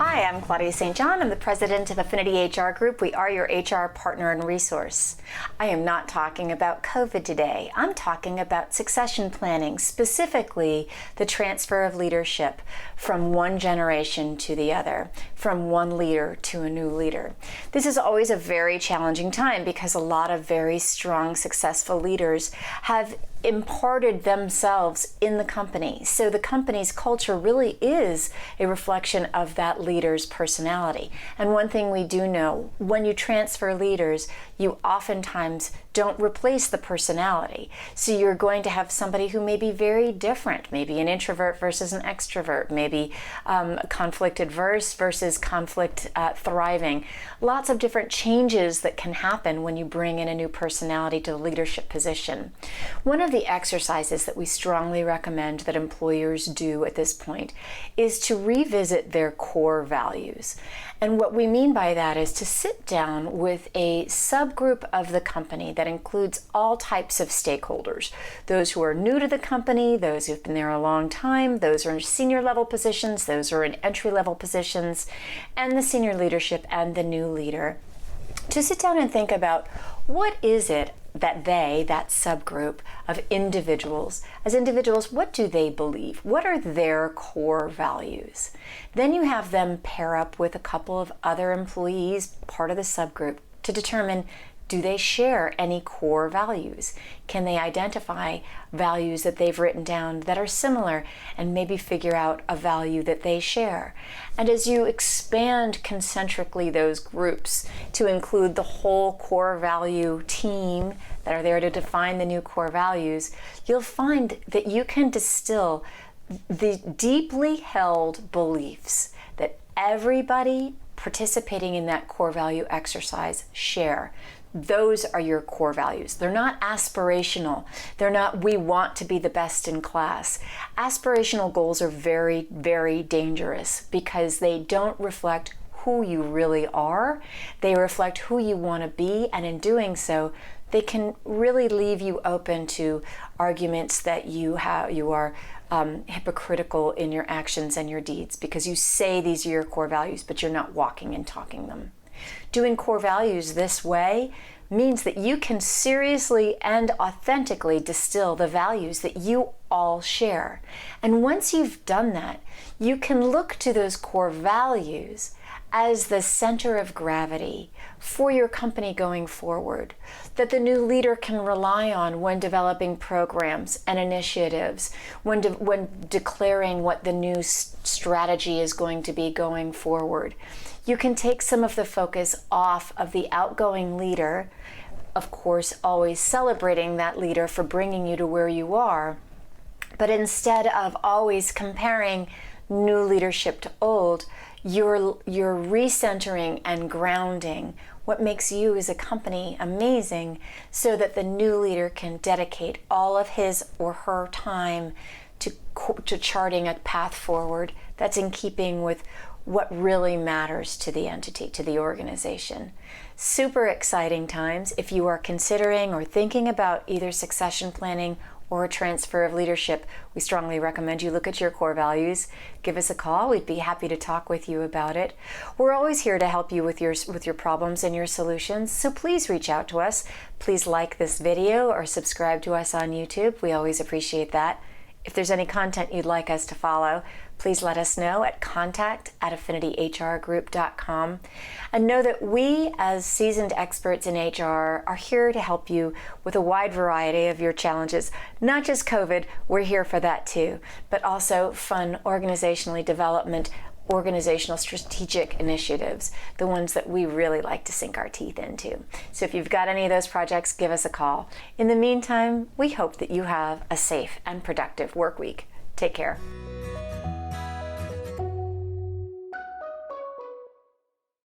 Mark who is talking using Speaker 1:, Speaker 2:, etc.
Speaker 1: Hi, I'm Claudia St. I'm the president of Affinity HR Group. We are your HR partner and resource. I am not talking about COVID today. I'm talking about succession planning, specifically the transfer of leadership from one generation to the other, from one leader to a new leader. This is always a very challenging time because a lot of very strong, successful leaders have imparted themselves in the company. So the company's culture really is a reflection of that leader's personality. And one thing we do know, when you transfer leaders, you oftentimes don't replace the personality. So you're going to have somebody who may be very different, maybe an introvert versus an extrovert, maybe conflict adverse versus conflict thriving. Lots of different changes that can happen when you bring in a new personality to the leadership position. One of the exercises that we strongly recommend that employers do at this point is to revisit their core values. And what we mean by that is to sit down with a subgroup of the company that includes all types of stakeholders. Those who are new to the company, those who've been there a long time, those who are in senior level positions, those who are in entry level positions, and the senior leadership and the new leader. To sit down and think about what is it that that subgroup of individuals, as individuals, what do they believe? What are their core values? Then you have them pair up with a couple of other employees, part of the subgroup, to determine, do they share any core values? Can they identify values that they've written down that are similar and maybe figure out a value that they share? And as you expand concentrically those groups to include the whole core value team that are there to define the new core values, you'll find that you can distill the deeply held beliefs that everybody participating in that core value exercise share. Those are your core values. They're not aspirational. They're not, we want to be the best in class. Aspirational goals are very, very dangerous because they don't reflect who you really are. They reflect who you want to be, and in doing so, they can really leave you open to arguments that you are hypocritical in your actions and your deeds because you say these are your core values, but you're not walking and talking them. Doing core values this way means that you can seriously and authentically distill the values that you all share. And once you've done that, you can look to those core values as the center of gravity for your company going forward, that the new leader can rely on when developing programs and initiatives, when declaring what the new strategy is going to be going forward. You can take some of the focus off of the outgoing leader, of course, always celebrating that leader for bringing you to where you are, but instead of always comparing new leadership to old, you're recentering and grounding what makes you as a company amazing so that the new leader can dedicate all of his or her time to charting a path forward that's in keeping with what really matters to the entity, to the organization. Super exciting times. If you are considering or thinking about either succession planning or a transfer of leadership, we strongly recommend you look at your core values. Give us a call. We'd be happy to talk with you about it. We're always here to help you with your problems and your solutions, so please reach out to us. Please like this video or subscribe to us on YouTube. We always appreciate that. If there's any content you'd like us to follow, please let us know at contact@affinityhrgroup.com. And know that we, as seasoned experts in HR, are here to help you with a wide variety of your challenges. Not just COVID, we're here for that too, but also fun organizational strategic initiatives, the ones that we really like to sink our teeth into. So if you've got any of those projects, give us a call. In the meantime, we hope that you have a safe and productive work week. Take care.